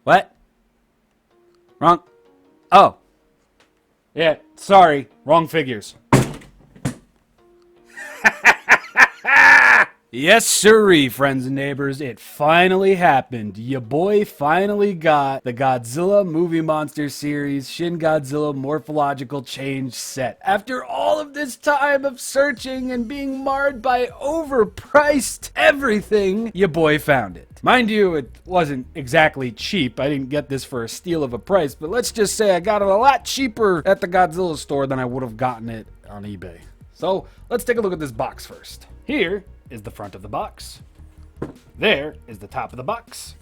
What? Wrong. Oh. Yeah, sorry. Wrong figures. Yes, sirree, friends and neighbors, it finally happened. Ya boy finally got the Godzilla Movie Monster Series Shin-Godzilla Morphological Change Set. After all of this time of searching and being marred by overpriced everything, ya boy found it. Mind you, it wasn't exactly cheap. I didn't get this for a steal of a price, but let's just say I got it a lot cheaper at the Godzilla Store than I would have gotten it on eBay. So, let's take a look at this box first. Here is the front of the box. There is the top of the box.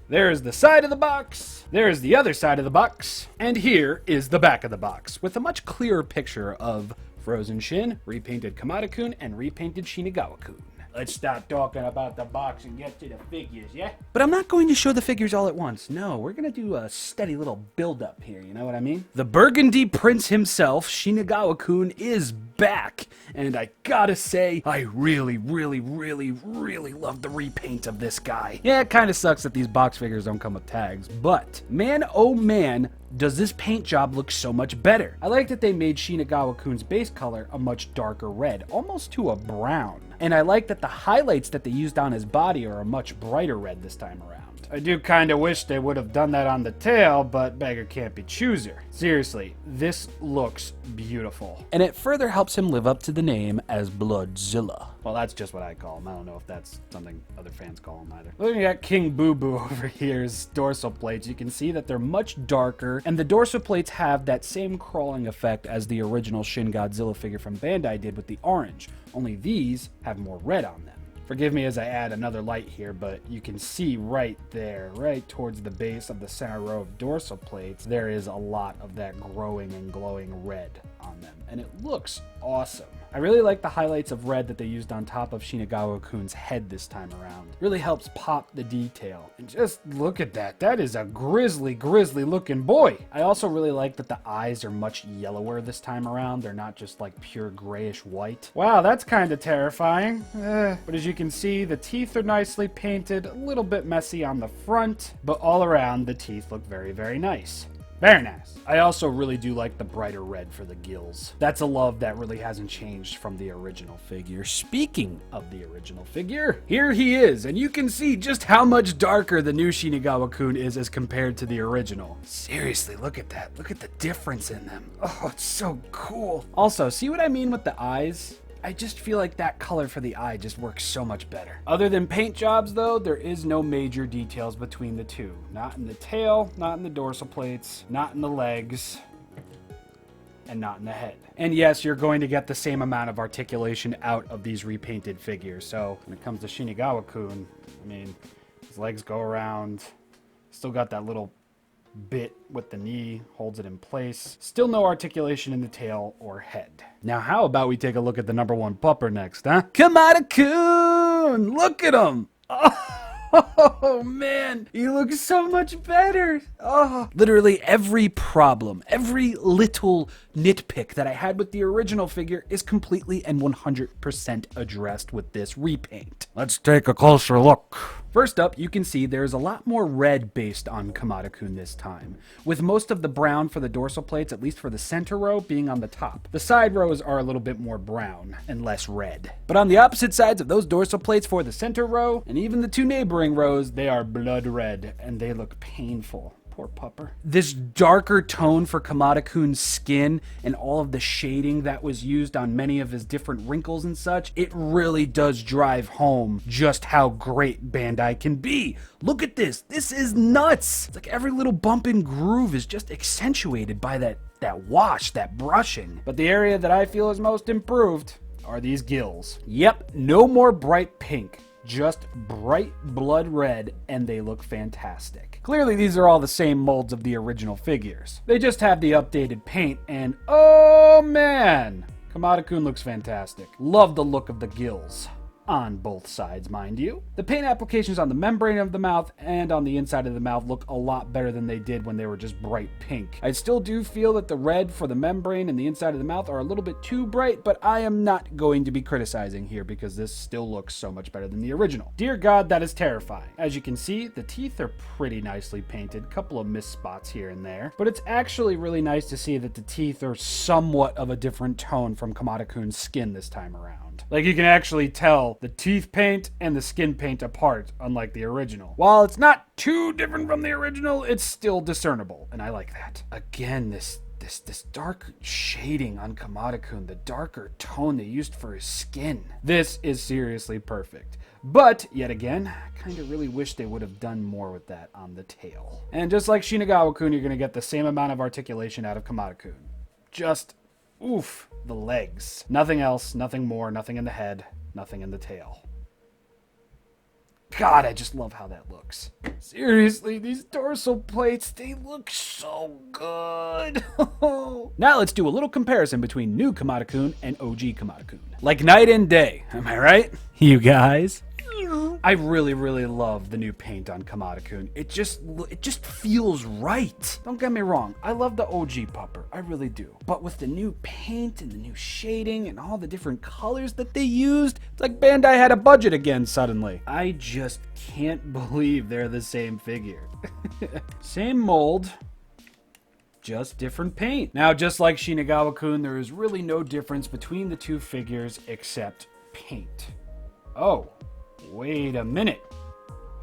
There is the side of the box. There is the other side of the box. And here is the back of the box with a much clearer picture of Frozen Shin, repainted Kamada-kun, and repainted Shin-Godzilla-kun. Let's stop talking about the box and get to the figures, yeah? But I'm not going to show the figures all at once. No, we're going to do a steady little build-up here, you know what I mean? The Burgundy Prince himself, Shin-Godzilla-kun, is back. And I gotta say, I really love the repaint of this guy. Yeah, it kind of sucks that these box figures don't come with tags, but man, oh man, does this paint job look so much better. I like that they made Shin-Godzilla-kun's base color a much darker red, almost to a brown. And I like that the highlights that they used on his body are a much brighter red this time around. I do kind of wish they would have done that on the tail, but beggar can't be chooser. Seriously, this looks beautiful. And it further helps him live up to the name as Bloodzilla. Well, that's just what I call him. I don't know if that's something other fans call him either. Looking at King Boo Boo over here's dorsal plates, you can see that they're much darker, and the dorsal plates have that same crawling effect as the original Shin-Godzilla figure from Bandai did with the orange, only these have more red on them. Forgive me as I add another light here, but you can see right there, right towards the base of the center row of dorsal plates, there is a lot of that growing and glowing red on them, and it looks awesome. I really like the highlights of red that they used on top of Shin-Godzilla-kun's head this time around. Really helps pop the detail. And just look at that. That is a grisly looking boy. I also really like that the eyes are much yellower this time around. They're not just like pure grayish white. Wow, that's kind of terrifying. But as you can see, the teeth are nicely painted, a little bit messy on the front, but all around the teeth look very nice. Very nice. I also really do like the brighter red for the gills. That's a love that really hasn't changed from the original figure. Speaking of the original figure, here he is, and you can see just how much darker the new Shin-Godzilla-kun is as compared to the original. Seriously, look at that. Look at the difference in them. Oh, it's so cool. Also, see what I mean with the eyes? I just feel like that color for the eye just works so much better. Other than paint jobs though, there is no major details between the two. Not in the tail, not in the dorsal plates, not in the legs, and not in the head. And yes, you're going to get the same amount of articulation out of these repainted figures. So when it comes to Shin-Godzilla-kun, I mean, his legs go around, still got that little bit with the knee, holds it in place. Still no articulation in the tail or head. Now how about we take a look at the number one pupper next, huh? Kamada-kun! Look at him! Oh man, he looks so much better. Oh, literally every problem, every little nitpick that I had with the original figure is completely and 100% addressed with this repaint. Let's take a closer look. First up, you can see there's a lot more red based on Kamada-kun this time, with most of the brown for the dorsal plates, at least for the center row, being on the top. The side rows are a little bit more brown and less red. But on the opposite sides of those dorsal plates for the center row, and even the two neighboring rows, they are blood red, and they look painful. Poor pupper. This darker tone for Kamada-kun's skin and all of the shading that was used on many of his different wrinkles and such, it really does drive home just how great Bandai can be. Look at this. This is nuts. It's like every little bump and groove is just accentuated by that wash, that brushing. But the area that I feel is most improved are these gills. Yep, no more bright pink. Just bright blood red, and they look fantastic. Clearly these are all the same molds of the original figures. They just have the updated paint, and oh man, Kamada-kun looks fantastic. Love the look of the gills. on both sides, mind you. The paint applications on the membrane of the mouth and on the inside of the mouth look a lot better than they did when they were just bright pink. I still do feel that the red for the membrane and the inside of the mouth are a little bit too bright, but I am not going to be criticizing here because this still looks so much better than the original. Dear God, that is terrifying. As you can see, the teeth are pretty nicely painted, couple of missed spots here and there, but it's actually really nice to see that the teeth are somewhat of a different tone from Kamada-kun's skin this time around. Like, you can actually tell the teeth paint and the skin paint apart, unlike the original. While it's not too different from the original, it's still discernible, and I like that. Again, this dark shading on Kamada-kun, the darker tone they used for his skin. This is seriously perfect. But, yet again, I kind of really wish they would have done more with that on the tail. And just like Shinagawa-kun, you're going to get the same amount of articulation out of Kamada-kun. Just, oof, the legs. Nothing else, nothing more, nothing in the head, nothing in the tail. God, I just love how that looks. Seriously, these dorsal plates, they look so good. Now let's do a little comparison between new Kamada-kun and OG Kamada-kun. Like night and day, am I right? You guys? I really, really love the new paint on Kamada-kun. It just feels right. Don't get me wrong. I love the OG pupper. I really do. But with the new paint and the new shading and all the different colors that they used, it's like Bandai had a budget again suddenly. I just can't believe they're the same figure. Same mold, just different paint. Now, just like Shinagawa-kun, there is really no difference between the two figures except paint. Oh. Wait a minute.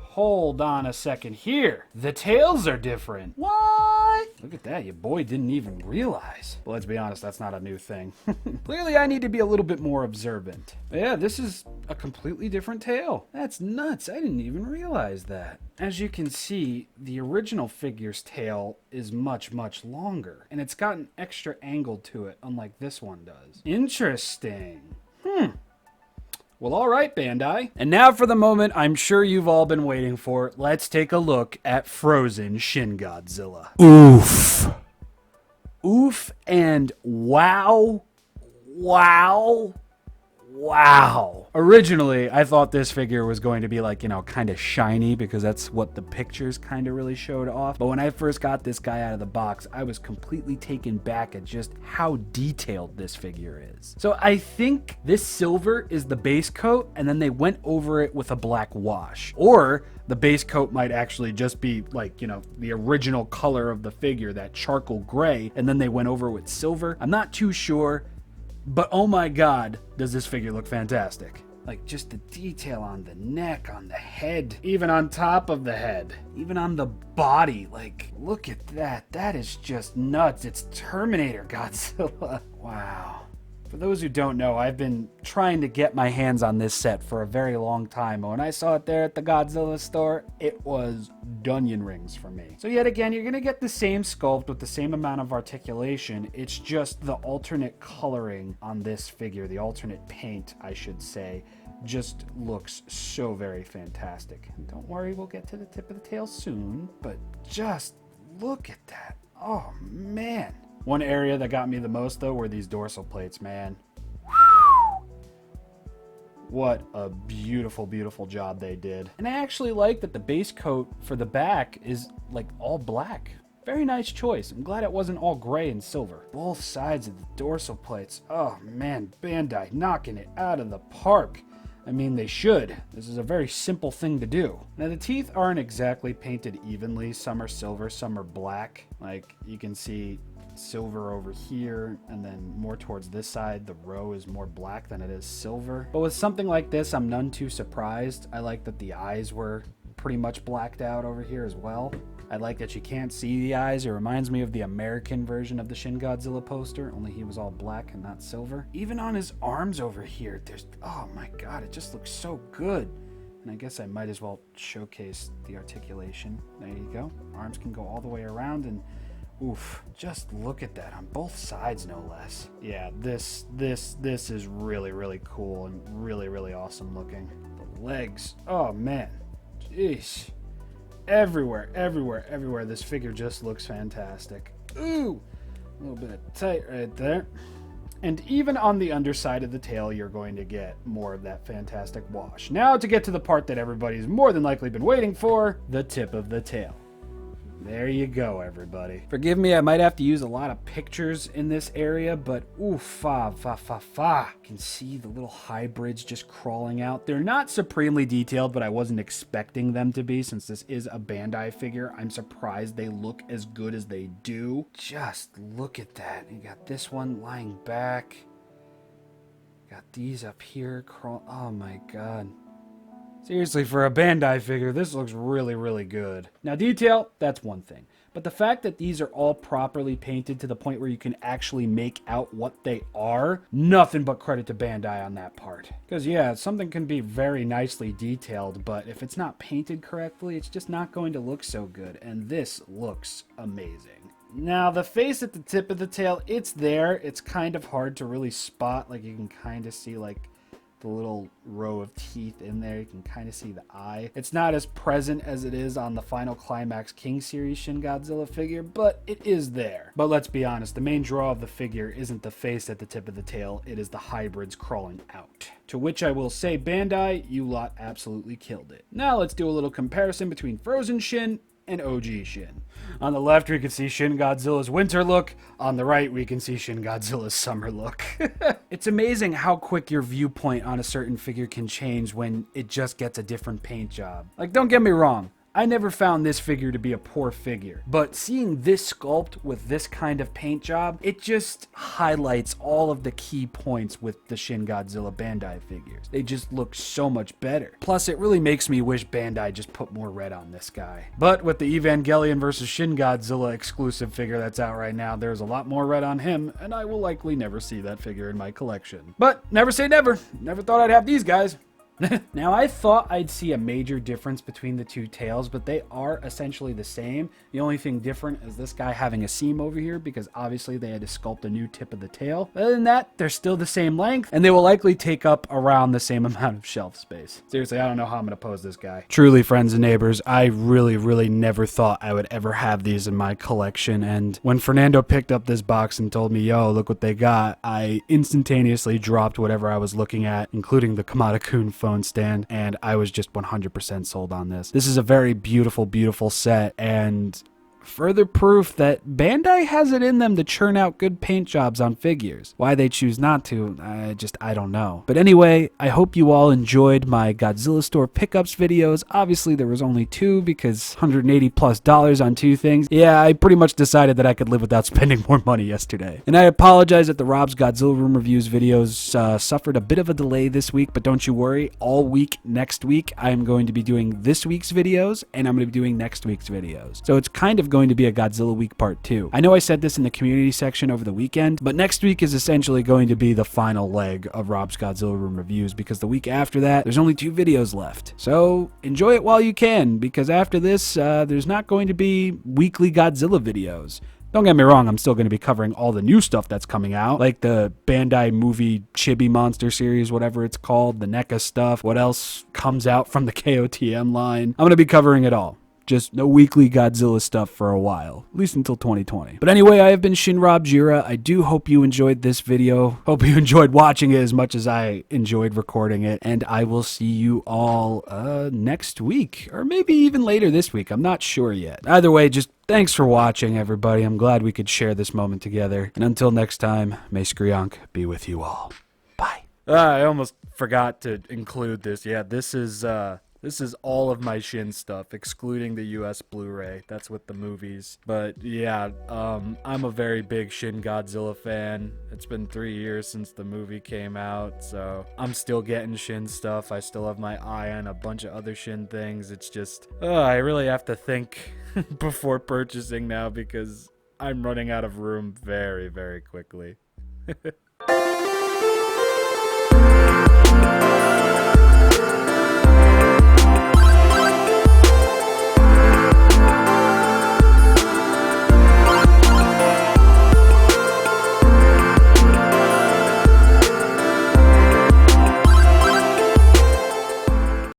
Hold on a second here. The tails are different. What? Look at that. Your boy didn't even realize. Well, let's be honest, that's not a new thing. Clearly, I need to be a little bit more observant. But yeah, this is a completely different tail. That's nuts. I didn't even realize that. As you can see, the original figure's tail is much, much longer. And it's got an extra angle to it, unlike this one does. Interesting. Well, all right, Bandai. And now for the moment I'm sure you've all been waiting for. Let's take a look at Frozen Shin-Godzilla. Oof. Oof and wow. Wow. Wow. Originally, I thought this figure was going to be like, kind of shiny because that's what the pictures kind of really showed off. But when I first got this guy out of the box, I was completely taken back at just how detailed this figure is. So I think this silver is the base coat and then they went over it with a black wash. Or the base coat might actually just be like, the original color of the figure, that charcoal gray, and then they went over it with silver. I'm not too sure. But oh my God, does this figure look fantastic. Like just the detail on the neck, on the head, even on top of the head, even on the body. Like, look at that. That is just nuts. It's Terminator Godzilla. Wow. For those who don't know, I've been trying to get my hands on this set for a very long time. When I saw it there at the Godzilla store, it was onion rings for me. So yet again, you're going to get the same sculpt with the same amount of articulation. It's just the alternate coloring on this figure, the alternate paint, I should say, just looks so very fantastic. And don't worry, we'll get to the tip of the tail soon, but just look at that. Oh, man. One area that got me the most, though, were these dorsal plates, man. Whew. What a beautiful, beautiful job they did. And I actually like that the base coat for the back is, like, all black. Very nice choice. I'm glad it wasn't all gray and silver. Both sides of the dorsal plates. Oh, man, Bandai knocking it out of the park. I mean, they should. This is a very simple thing to do. Now, the teeth aren't exactly painted evenly. Some are silver, some are black. Like, you can see silver over here, and then more towards this side, the row is more black than it is silver. But with something like this, I'm none too surprised. I like that the eyes were pretty much blacked out over here as well. I like that you can't see the eyes. It reminds me of the American version of the Shin-Godzilla poster, only he was all black and not silver. Even on his arms over here, there's, oh my God, it just looks so good. And I guess I might as well showcase the articulation. There you go. Arms can go all the way around, and oof, just look at that on both sides, no less. Yeah, this is really, really cool and really, really awesome looking. The legs, oh man, jeez. Everywhere, everywhere, everywhere, this figure just looks fantastic. Ooh, a little bit of tight right there. And even on the underside of the tail, you're going to get more of that fantastic wash. Now to get to the part that everybody's more than likely been waiting for, the tip of the tail. There you go, everybody. Forgive me, I might have to use a lot of pictures in this area, but ooh, You can see the little hybrids just crawling out. They're not supremely detailed, but I wasn't expecting them to be since this is a Bandai figure. I'm surprised they look as good as they do. Just look at that. You got this one lying back. Got these up here. Oh my god. Seriously, for a Bandai figure, this looks really, really good. Now, detail, that's one thing. But the fact that these are all properly painted to the point where you can actually make out what they are, nothing but credit to Bandai on that part. Because, yeah, something can be very nicely detailed, but if it's not painted correctly, it's just not going to look so good. And this looks amazing. Now, the face at the tip of the tail, it's there. It's kind of hard to really spot. Like, you can kind of see, like, the little row of teeth in there. You can kind of see the eye. It's not as present as it is on the Final Climax King Series Shin-Godzilla figure, but it is there. But let's be honest, the main draw of the figure isn't the face at the tip of the tail, it is the hybrids crawling out. To which I will say, Bandai, you lot absolutely killed it. Now let's do a little comparison between Frozen Shin and OG Shin. On the left, we can see Shin-Godzilla's winter look. On the right, we can see Shin-Godzilla's summer look. It's amazing how quick your viewpoint on a certain figure can change when it just gets a different paint job. Like, don't get me wrong. I never found this figure to be a poor figure, but seeing this sculpt with this kind of paint job, it just highlights all of the key points with the Shin-Godzilla Bandai figures. They just look so much better. Plus, it really makes me wish Bandai just put more red on this guy. But with the Evangelion vs. Shin-Godzilla exclusive figure that's out right now, there's a lot more red on him, and I will likely never see that figure in my collection. But never say never. Never thought I'd have these guys. Now, I thought I'd see a major difference between the two tails, but they are essentially the same. The only thing different is this guy having a seam over here because obviously they had to sculpt a new tip of the tail. Other than that, they're still the same length, and they will likely take up around the same amount of shelf space. Seriously, I don't know how I'm going to pose this guy. Truly, friends and neighbors, I really never thought I would ever have these in my collection, and when Fernando picked up this box and told me, yo, look what they got, I instantaneously dropped whatever I was looking at, including the Kamada-kun phone stand, and I was just 100% sold on this. This is a very beautiful set, and further proof that Bandai has it in them to churn out good paint jobs on figures. Why they choose not to, I don't know. But anyway, I hope you all enjoyed my Godzilla Store pickups videos. Obviously, there was only 2 because $180+ on 2 things. Yeah, I pretty much decided that I could live without spending more money yesterday. And I apologize that the Rob's Godzilla Room Reviews videos suffered a bit of a delay this week, but don't you worry, all week next week, I'm going to be doing this week's videos, and I'm going to be doing next week's videos. So it's kind of going to be a Godzilla Week Part 2. I know I said this in the community section over the weekend, but next week is essentially going to be the final leg of Rob's Godzilla Room Reviews because the week after that, there's only 2 videos left. So enjoy it while you can, because after this, there's not going to be weekly Godzilla videos. Don't get me wrong, I'm still going to be covering all the new stuff that's coming out, like the Bandai movie Chibi Monster series, whatever it's called, the NECA stuff, what else comes out from the KOTM line. I'm going to be covering it all. Just no weekly Godzilla stuff for a while, at least until 2020. But anyway, I have been ShinRobjira. I do hope you enjoyed this video. Hope you enjoyed watching it as much as I enjoyed recording it. And I will see you all next week, or maybe even later this week. I'm not sure yet. Either way, just thanks for watching, everybody. I'm glad we could share this moment together. And until next time, may Skrionk be with you all. Bye. I almost forgot to include this. Yeah, this is all of my Shin stuff, excluding the US Blu-ray. That's with the movies. But yeah, I'm a very big Shin-Godzilla fan. It's been 3 years since the movie came out, so I'm still getting Shin stuff. I still have my eye on a bunch of other Shin things. It's just, I really have to think before purchasing now because I'm running out of room very quickly.